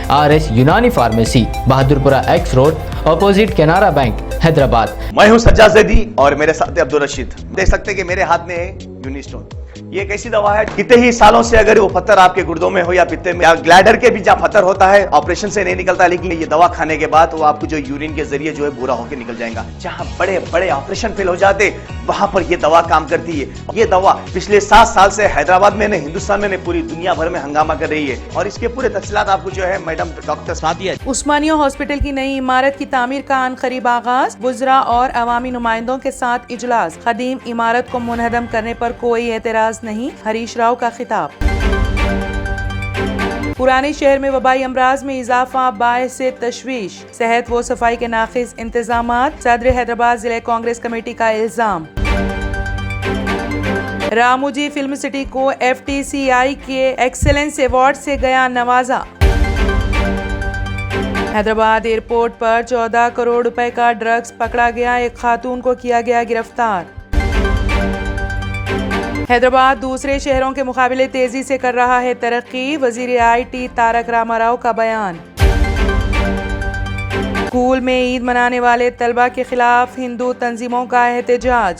RS यूनानी pharmacy, Bahadurpura X road, opposite Canara bank, Hyderabad. मैं हूं सज्जाद ज़ैदी और मेरे साथ अब्दुल रशीद। देख सकते हैं कि मेरे हाथ में है यूनिस्टोन। ये एक ऐसी दवा है, कितने ही सालों से अगर वो पत्थर आपके गुर्दों में हो या पित्ते में या ग्लैडर के भी जहाँ पत्थर होता है, ऑपरेशन से नहीं निकलता, लेकिन ये दवा खाने के बाद वो आपको जो यूरिन के जरिए जो है बुरा होकर निकल जाएगा। जहाँ बड़े बड़े ऑपरेशन फेल हो जाते, वहां पर ये दवा काम करती है। ये दवा पिछले 7 साल से हैदराबाद में, हिंदुस्तान में, पूरी दुनिया भर में हंगामा कर रही है। और इसके पूरे तफसीलात आपको जो है मैडम डॉक्टर सादिया। उस्मानिया हॉस्पिटल की नई इमारत की तामीर का अनकरीब आगाज, वुज़रा और अवामी नुमाइंदों के साथ इजलास। कदीम इमारत को मुनहदम करने पर कोई एतराज नहीं, हरीश राव का खिताब। पुराने शहर में वबाई अमराज में इजाफा बायस तशवीश, सेहत व सफाई के नाकिस इंतजामात, सदर हैदराबाद जिला कांग्रेस कमेटी का इल्जाम। रामोजी फिल्म सिटी को FTCI के एक्सेलेंस अवार्ड से गया नवाजा। हैदराबाद एयरपोर्ट पर 14 करोड़ रुपए का ड्रग्स पकड़ा गया, एक खातून को किया गया गिरफ्तार। हैदराबाद दूसरे शहरों के मुकाबले तेजी से कर रहा है तरक्की, वजीर IT तारक रामाराव का बयान। स्कूल में ईद मनाने वाले तलबा के खिलाफ हिंदू तंजीमों का एहतजाज।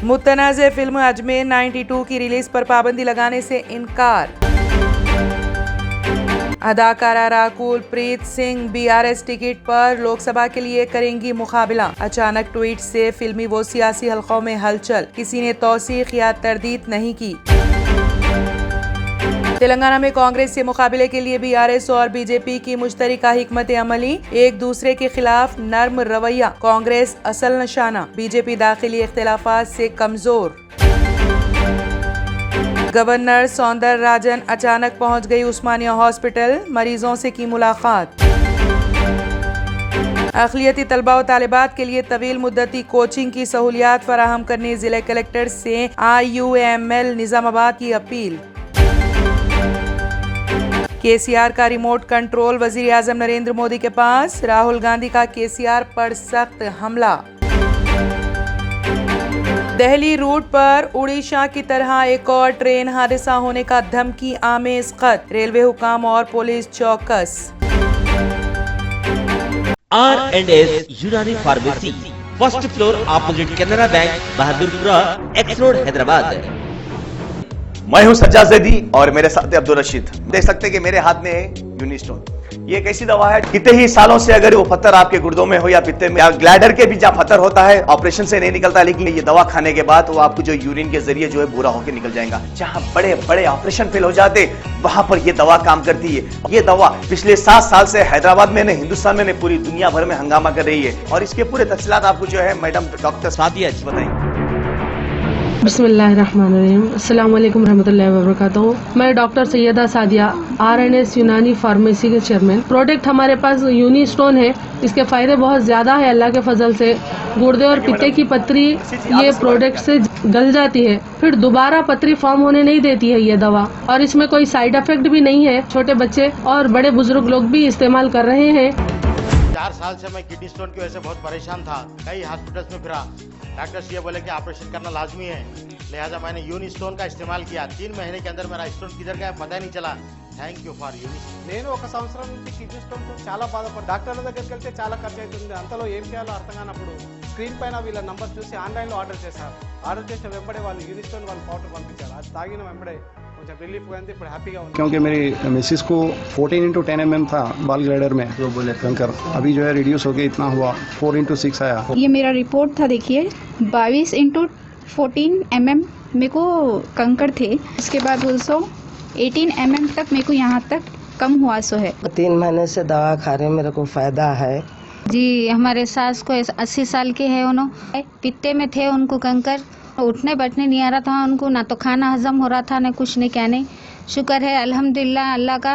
मुतनाज़ फिल्म अजमेर 92 की रिलीज पर पाबंदी लगाने से इनकार। अदाकारा राकुल प्रीत सिंह BRS टिकट पर लोकसभा के लिए करेंगी मुकाबला। अचानक ट्वीट से फिल्मी व सियासी हलकों में हलचल, किसी ने तौसीक या तरदीद नहीं की। तेलंगाना में कांग्रेस से मुकाबले के लिए BRS और BJP की मुश्तरका हिकमत अमली, एक दूसरे के खिलाफ नर्म रवैया, कांग्रेस असल निशाना, BJP दाखिली इख्तिलाफात से कमजोर। गवर्नर सौंदर राजन अचानक पहुंच गई उस्मानिया हॉस्पिटल, मरीजों से की मुलाकात। अक़लियती तलबा व तालिबात के लिए तवील मुद्दती कोचिंग की सहूलियात फराहम करने जिला कलेक्टर से IUML निजामाबाद की अपील। KCR का रिमोट कंट्रोल वजीर आजम नरेंद्र मोदी के पास, राहुल गांधी का KCR पर सख्त हमला। दिल्ली रूट पर उड़ीसा की तरह एक और ट्रेन हादसा होने का धमकी आमेज खत, रेलवे हुकाम और पुलिस चौकस। R&S यूनानी pharmacy, first floor opposite Canara bank, Bahadurpura X road, Hyderabad. मैं हूं सज्जाद ज़ैदी और मेरे साथ अब्दुल रशीद। देख सकते हैं कि मेरे हाथ में है यूनिस्टोन। ये एक ऐसी दवा है, कितने ही सालों से अगर वो पत्थर आपके गुर्दों में हो या पित्ते में या ग्लैडर के भी जहाँ पत्थर होता है, ऑपरेशन से नहीं निकलता, लेकिन ये दवा खाने के बाद वो आपको जो यूरिन के जरिए जो है बुरा होकर निकल जाएगा। जहाँ बड़े बड़े ऑपरेशन फेल हो जाते, वहां पर ये दवा काम करती है। ये दवा पिछले 7 साल से हैदराबाद में, हिंदुस्तान में, पूरी दुनिया भर में हंगामा कर रही है। और इसके पूरे तफसीलात आपको जो है मैडम डॉक्टर सादिया बताएंगे। बिस्मिल्लाहिर्रहमानिर्रहीम, अस्सलाम वालेकुम रहमतुल्लाहि व बरकातुहू। मैं डॉक्टर सैयदा सादिया, R&S यूनानी फार्मेसी के चेयरमैन। प्रोडक्ट हमारे पास यूनिस्टोन है, इसके फायदे बहुत ज्यादा है अल्लाह के फजल से। गुर्दे और पित्ते की पथरी ये प्रोडक्ट से गल जाती है, फिर दोबारा पथरी फॉर्म होने नहीं देती है ये दवा। और इसमें कोई साइड इफेक्ट भी नहीं है, छोटे बच्चे और बड़े बुजुर्ग लोग भी इस्तेमाल कर रहे हैं। 4 साल से मैं किडनी स्टोन की वजह से बहुत परेशान था, कई हॉस्पिटल्स में फिरा। डॉक्टर्स ये बोले कि ऑपरेशन करना लाजमी है, लिहाजा मैंने यूनिस्टोन का इस्तेमाल किया। 3 महीने के अंदर मेरा स्टोन किधर गया पता नहीं चला। Thank you for Unistone. నేను 1 సంవత్సరం నుంచి కిడ్నీ స్టోన్తో చాలా బాధపడ్డా. డాక్టర్ల దగ్గరికి వెళ్తే చాలా ఖర్చు అవుతుంది. అంతలో ఏం చేయాలో అర్థం కానప్పుడు స్క్రీన్ పైన వీళ్ళ నంబర్ చూసి ఆన్లైన్లో ఆర్డర్ చేశారు. ఆర్డర్ చేసిన వెంబడే వాళ్ళు యూనిస్టోన్ వాళ్ళు పౌడర్ పంపించారు. అది తాగిన వెంబడే కొంచెం రిలీఫ్ గా ఉంది, ఇప్పుడు హ్యాపీగా ఉంది. क्योंकि मेरी मिसिस को 14x10 mm था बाल ग्लाइडर में, तो बोले कंकर अभी जो है रिड्यूस हो गया, इतना हुआ 4x6 आया। ये मेरा रिपोर्ट था, देखिए 22x14 mm मेरे को कंकड़ थे। उसके बाद 18 mm तक मेरे को यहाँ तक कम हुआ सो है। 3 महीने से दवा खा रहे, मेरे को फायदा है जी। हमारे सास को 80 साल के है, उन्होंने पित्ते में थे, उनको कंकर, उठने बैठने नहीं आ रहा था उनको, ना तो खाना हजम हो रहा था, ना कुछ नहीं, क्या नहीं। शुक्र है अल्हम्दुलिल्लाह, अल्लाह का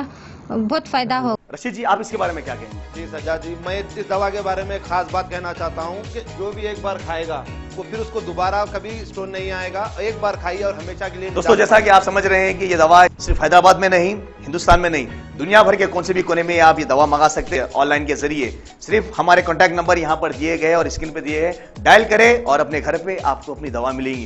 बहुत फायदा हो। रशीद जी, आप इसके बारे में क्या कहेंगे? जी सज्जाद जी, मैं इस दवा के बारे में खास बात कहना चाहता हूँ कि जो भी एक बार खाएगा वो फिर उसको दोबारा कभी स्टोन नहीं आएगा। एक बार खाइए और हमेशा के लिए। दोस्तों, जैसा कि आप समझ रहे हैं कि ये दवा सिर्फ हैदराबाद में नहीं, हिंदुस्तान में नहीं, दुनिया भर के कौन से भी कोने में आप ये दवा मंगा सकते हैं ऑनलाइन के जरिए। सिर्फ हमारे कॉन्टैक्ट नंबर यहाँ पर दिए गए और स्क्रीन पे दिए हैं, डायल करें और अपने घर पे आपको अपनी दवा मिलेगी।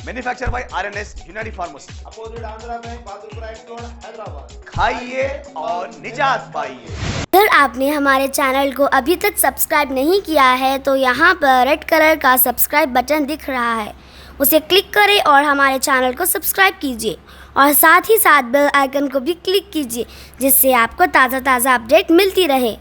मैन्युफैक्चर बाय आरएनएस यूनानी pharmacy, opposite Andhra bank, Bahadurpura x road, Hyderabad. खाइए और निजात पाइए। अगर आपने हमारे चैनल को अभी तक सब्सक्राइब नहीं किया है तो यहाँ पर रेड कलर का सब्सक्राइब बटन दिख रहा है, उसे क्लिक करें और हमारे चैनल को सब्सक्राइब कीजिए और साथ ही साथ बेल आइकन को भी क्लिक कीजिए जिससे आपको ताज़ा अपडेट मिलती रहे।